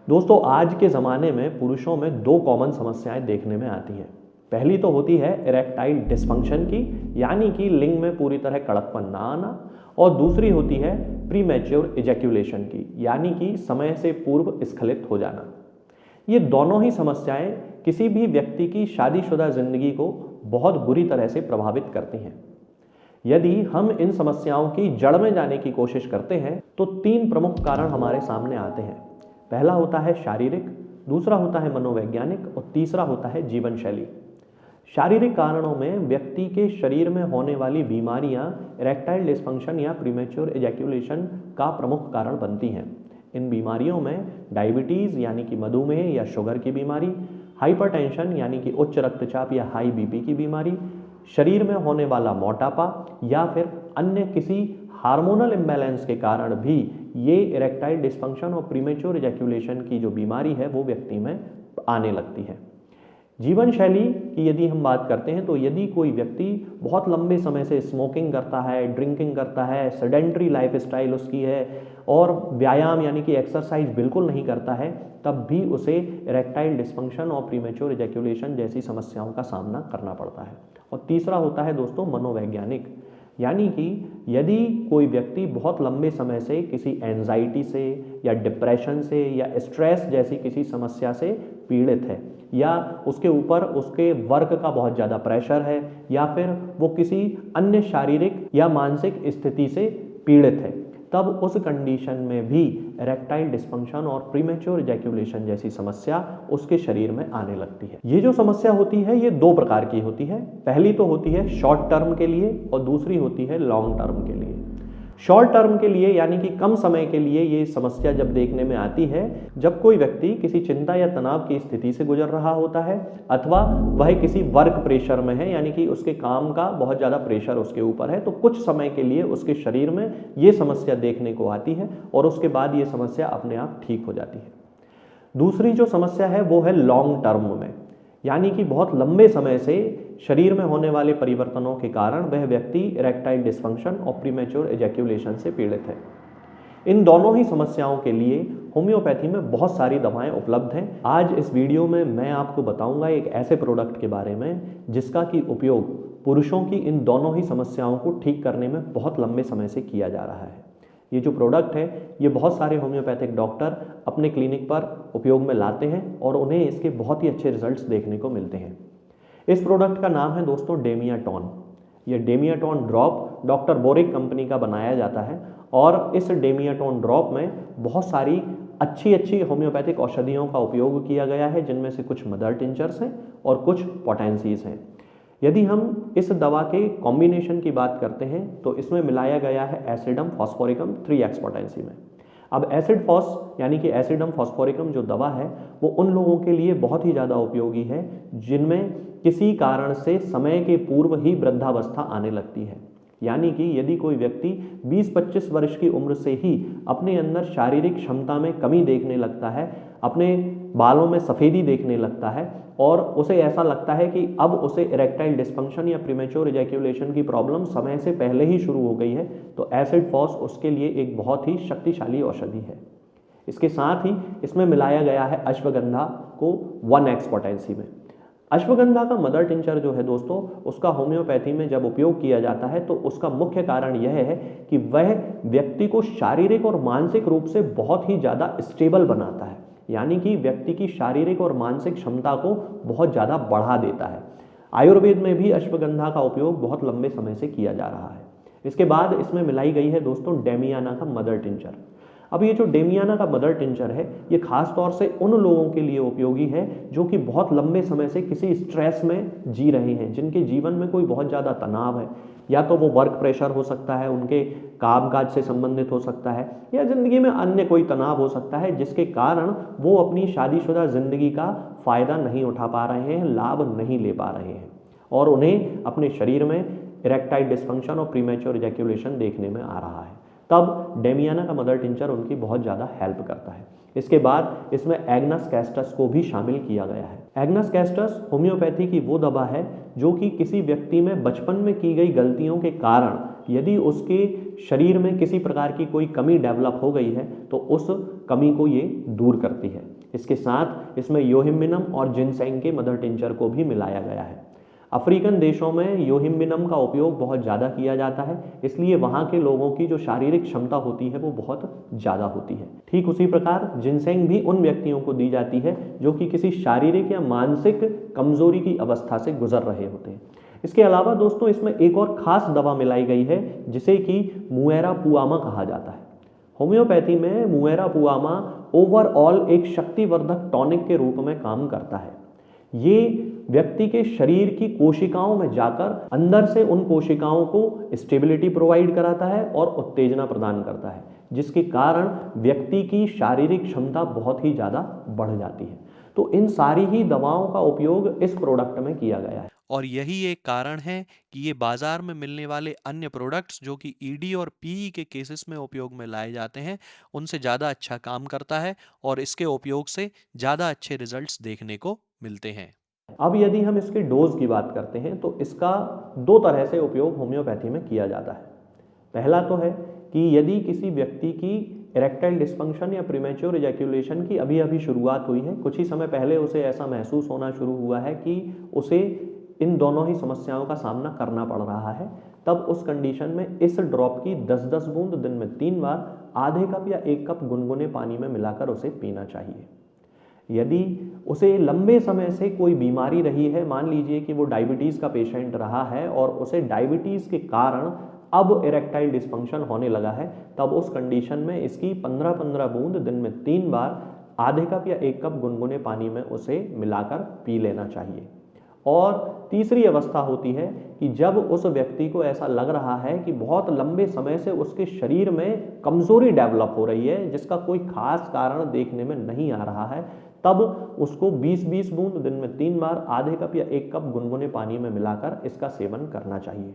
दोस्तों, आज के ज़माने में पुरुषों में दो कॉमन समस्याएं देखने में आती हैं। पहली तो होती है इरेक्टाइल डिस्फंक्शन की, यानी कि लिंग में पूरी तरह कड़कपन ना आना, और दूसरी होती है प्रीमैच्योर इजैक्यूलेशन की, यानी कि समय से पूर्व स्खलित हो जाना। ये दोनों ही समस्याएं किसी भी व्यक्ति की शादीशुदा जिंदगी को बहुत बुरी तरह से प्रभावित करती हैं। यदि हम इन समस्याओं की जड़ में जाने की कोशिश करते हैं तो तीन प्रमुख कारण हमारे सामने आते हैं। पहला होता है शारीरिक, दूसरा होता है मनोवैज्ञानिक और तीसरा होता है जीवन शैली। शारीरिक कारणों में व्यक्ति के शरीर में होने वाली बीमारियां इरेक्टाइल डिस्फंक्शन या प्रीमेच्योर इजैक्यूलेशन का प्रमुख कारण बनती हैं। इन बीमारियों में डायबिटीज़ यानी कि मधुमेह या शुगर की बीमारी, हाइपरटेंशन यानी कि उच्च रक्तचाप या हाई बीपी की बीमारी, शरीर में होने वाला मोटापा या फिर अन्य किसी हार्मोनल इम्बैलेंस के कारण भी ये इरेक्टाइल डिस्फंक्शन और प्रीमेच्योर इजैक्यूलेशन की जो बीमारी है वो व्यक्ति में आने लगती है। जीवन शैली की यदि हम बात करते हैं तो यदि कोई व्यक्ति बहुत लंबे समय से स्मोकिंग करता है, ड्रिंकिंग करता है, सेडेंटरी लाइफ स्टाइल उसकी है और व्यायाम यानी कि एक्सरसाइज बिल्कुल नहीं करता है, तब भी उसे इरेक्टाइल डिस्फंक्शन और प्रीमेच्योर इजैक्यूलेशन जैसी समस्याओं का सामना करना पड़ता है। और तीसरा होता है दोस्तों मनोवैज्ञानिक, यानी कि यदि कोई व्यक्ति बहुत लंबे समय से किसी एंजाइटी से या डिप्रेशन से या स्ट्रेस जैसी किसी समस्या से पीड़ित है, या उसके ऊपर उसके वर्क का बहुत ज़्यादा प्रेशर है, या फिर वो किसी अन्य शारीरिक या मानसिक स्थिति से पीड़ित है, तब उस कंडीशन में भी इरेक्टाइल डिस्फंक्शन और प्रीमेच्योर इजैक्यूलेशन जैसी समस्या उसके शरीर में आने लगती है। ये जो समस्या होती है ये दो प्रकार की होती है। पहली तो होती है शॉर्ट टर्म के लिए और दूसरी होती है लॉन्ग टर्म के लिए। शॉर्ट टर्म के लिए यानी कि कम समय के लिए ये समस्या जब देखने में आती है जब कोई व्यक्ति किसी चिंता या तनाव की स्थिति से गुजर रहा होता है, अथवा वह किसी वर्क प्रेशर में है, यानी कि उसके काम का बहुत ज़्यादा प्रेशर उसके ऊपर है, तो कुछ समय के लिए उसके शरीर में ये समस्या देखने को आती है और उसके बाद ये समस्या अपने आप ठीक हो जाती है। दूसरी जो समस्या है वो है लॉन्ग टर्म में, यानी कि बहुत लंबे समय से शरीर में होने वाले परिवर्तनों के कारण वह व्यक्ति इरेक्टाइल डिस्फंक्शन और प्रीमेच्योर इजैक्यूलेशन से पीड़ित है। इन दोनों ही समस्याओं के लिए होम्योपैथी में बहुत सारी दवाएं उपलब्ध हैं। आज इस वीडियो में मैं आपको बताऊंगा एक ऐसे प्रोडक्ट के बारे में जिसका कि उपयोग पुरुषों की इन दोनों ही समस्याओं को ठीक करने में बहुत लंबे समय से किया जा रहा है। ये जो प्रोडक्ट है ये बहुत सारे होम्योपैथिक डॉक्टर अपने क्लिनिक पर उपयोग में लाते हैं और उन्हें इसके बहुत ही अच्छे रिजल्ट्स देखने को मिलते हैं। इस प्रोडक्ट का नाम है दोस्तों डेमियाटॉन। ये डेमियाटॉन ड्रॉप डॉक्टर बोरिक कंपनी का बनाया जाता है और इस डेमियाटॉन ड्रॉप में बहुत सारी अच्छी होम्योपैथिक औषधियों का उपयोग किया गया है, जिनमें से कुछ मदर टिंचर्स हैं और कुछ पोटेंसीज हैं। यदि हम इस दवा के कॉम्बिनेशन की बात करते हैं तो इसमें मिलाया गया है एसिडम फॉस्फोरिकम 3x पोटेंसी में। अब एसिड फॉस यानी कि एसिडम फॉस्फोरिकम जो दवा है वो उन लोगों के लिए बहुत ही ज़्यादा उपयोगी है जिनमें किसी कारण से समय के पूर्व ही वृद्धावस्था आने लगती है। यानी कि यदि कोई व्यक्ति 20-25 वर्ष की उम्र से ही अपने अंदर शारीरिक क्षमता में कमी देखने लगता है, अपने बालों में सफ़ेदी देखने लगता है और उसे ऐसा लगता है कि अब उसे इरेक्टाइल डिस्फंक्शन या प्रीमेच्योर इजैक्यूलेशन की प्रॉब्लम समय से पहले ही शुरू हो गई है, तो एसिड फॉस उसके लिए एक बहुत ही शक्तिशाली औषधि है। इसके साथ ही इसमें मिलाया गया है अश्वगंधा को 1x पोटेंसी में। अश्वगंधा का मदर टिंचर जो है दोस्तों, उसका होम्योपैथी में जब उपयोग किया जाता है तो उसका मुख्य कारण यह है कि वह व्यक्ति को शारीरिक और मानसिक रूप से बहुत ही ज़्यादा स्टेबल बनाता है, यानी कि व्यक्ति की शारीरिक और मानसिक क्षमता को बहुत ज़्यादा बढ़ा देता है। आयुर्वेद में भी अश्वगंधा का उपयोग बहुत लंबे समय से किया जा रहा है। इसके बाद इसमें मिलाई गई है दोस्तों डेमियाना का मदर टिंचर। अब ये जो डेमियाना का मदर टिंचर है ये खास तौर से उन लोगों के लिए उपयोगी है जो कि बहुत लंबे समय से किसी स्ट्रेस में जी रहे हैं, जिनके जीवन में कोई बहुत ज़्यादा तनाव है, या तो वो वर्क प्रेशर हो सकता है, उनके कामकाज से संबंधित हो सकता है, या ज़िंदगी में अन्य कोई तनाव हो सकता है जिसके कारण वो अपनी शादीशुदा ज़िंदगी का फ़ायदा नहीं उठा पा रहे हैं, लाभ नहीं ले पा रहे हैं और उन्हें अपने शरीर में इरेक्टाइल डिस्फंक्शन और प्रीमेच्योर इजैक्यूलेशन देखने में आ रहा है। तब डेमियाना का मदर टिंचर उनकी बहुत ज़्यादा हेल्प करता है। इसके बाद इसमें एग्नस कैस्टस को भी शामिल किया गया है। एग्नस कैस्टस होम्योपैथी की वो दवा है जो कि किसी व्यक्ति में बचपन में की गई गलतियों के कारण यदि उसके शरीर में किसी प्रकार की कोई कमी डेवलप हो गई है तो उस कमी को ये दूर करती है। इसके साथ इसमें योहिम्बिनम और जिनसेंग के मदर टिंचर को भी मिलाया गया है। अफ्रीकन देशों में योहिम्बिनम का उपयोग बहुत ज़्यादा किया जाता है, इसलिए वहाँ के लोगों की जो शारीरिक क्षमता होती है वो बहुत ज़्यादा होती है। ठीक उसी प्रकार जिनसेंग भी उन व्यक्तियों को दी जाती है जो कि किसी शारीरिक या मानसिक कमजोरी की अवस्था से गुजर रहे होते हैं। इसके अलावा दोस्तों इसमें एक और खास दवा मिलाई गई है जिसे कि मुएरा पुआमा कहा जाता है। होम्योपैथी में मुएरा पुआमा ओवरऑल एक शक्तिवर्धक टॉनिक के रूप में काम करता है। ये व्यक्ति के शरीर की कोशिकाओं में जाकर अंदर से उन कोशिकाओं को स्टेबिलिटी प्रोवाइड कराता है और उत्तेजना प्रदान करता है, जिसके कारण व्यक्ति की शारीरिक क्षमता बहुत ही ज़्यादा बढ़ जाती है। तो इन सारी ही दवाओं का उपयोग इस प्रोडक्ट में किया गया है। और यही एक कारण है कि ये बाजार में मिलने वाले अन्य प्रोडक्ट्स जो कि ईडी और पीई के केसेस में उपयोग में लाए जाते हैं उनसे ज़्यादा अच्छा काम करता है और इसके उपयोग से ज़्यादा अच्छे रिजल्ट्स देखने को मिलते हैं। अब यदि हम इसके डोज की बात करते हैं तो इसका दो तरह से उपयोग होम्योपैथी में किया जाता है। पहला तो है कि यदि किसी व्यक्ति की इरेक्टाइल डिस्फंक्शन या प्रीमेच्योर इजैक्यूलेशन की अभी अभी शुरुआत हुई है, कुछ ही समय पहले उसे ऐसा महसूस होना शुरू हुआ है कि उसे इन दोनों ही समस्याओं का सामना करना पड़ रहा है, तब उस कंडीशन में इस ड्रॉप की 10-10 बूंद दिन में 3 बार आधे कप या 1 कप गुनगुने पानी में मिलाकर उसे पीना चाहिए। यदि उसे लंबे समय से कोई बीमारी रही है, मान लीजिए कि वो डायबिटीज़ का पेशेंट रहा है और उसे डायबिटीज़ के कारण अब इरेक्टाइल डिस्फंक्शन होने लगा है, तब उस कंडीशन में इसकी 15-15 बूंद दिन में 3 बार आधे कप या 1 कप गुनगुने पानी में उसे मिलाकर पी लेना चाहिए। और तीसरी अवस्था होती है कि जब उस व्यक्ति को ऐसा लग रहा है कि बहुत लंबे समय से उसके शरीर में कमजोरी डेवलप हो रही है जिसका कोई खास कारण देखने में नहीं आ रहा है, तब उसको 20-20 बूंद दिन में 3 बार आधे कप या 1 कप गुनगुने पानी में मिलाकर इसका सेवन करना चाहिए।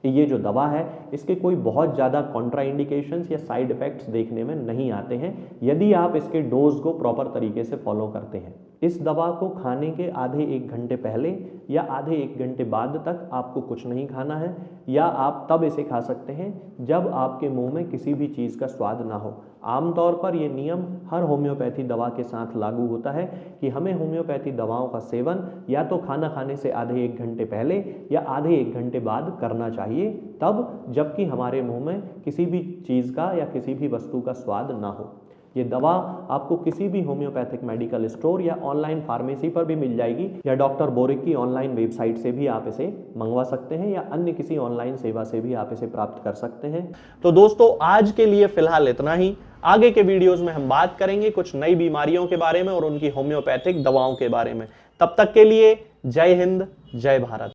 ये जो दवा है इसके कोई बहुत ज़्यादा कॉन्ट्राइंडिकेशंस या साइड इफ़ेक्ट्स देखने में नहीं आते हैं यदि आप इसके डोज को प्रॉपर तरीके से फॉलो करते हैं। इस दवा को खाने के आधे 1 घंटे पहले या आधे 1 घंटे बाद तक आपको कुछ नहीं खाना है, या आप तब इसे खा सकते हैं जब आपके मुंह में किसी भी चीज़ का स्वाद ना हो। आमतौर पर यह नियम हर होम्योपैथी दवा के साथ लागू होता है कि हमें होम्योपैथी दवाओं का सेवन या तो खाना खाने से आधे 1 घंटे पहले या आधे 1 घंटे बाद करना चाहिए, तब जबकि हमारे मुंह में किसी भी चीज़ का या किसी भी वस्तु का स्वाद ना हो। ये दवा आपको किसी भी होम्योपैथिक मेडिकल स्टोर या ऑनलाइन फार्मेसी पर भी मिल जाएगी, या डॉक्टर बोरिक की ऑनलाइन वेबसाइट से भी आप इसे मंगवा सकते हैं, या अन्य किसी ऑनलाइन सेवा से भी आप इसे प्राप्त कर सकते हैं। तो दोस्तों आज के लिए फिलहाल इतना ही। आगे के वीडियोस में हम बात करेंगे कुछ नई बीमारियों के बारे में और उनकी होम्योपैथिक दवाओं के बारे में। तब तक के लिए जय हिंद, जय भारत।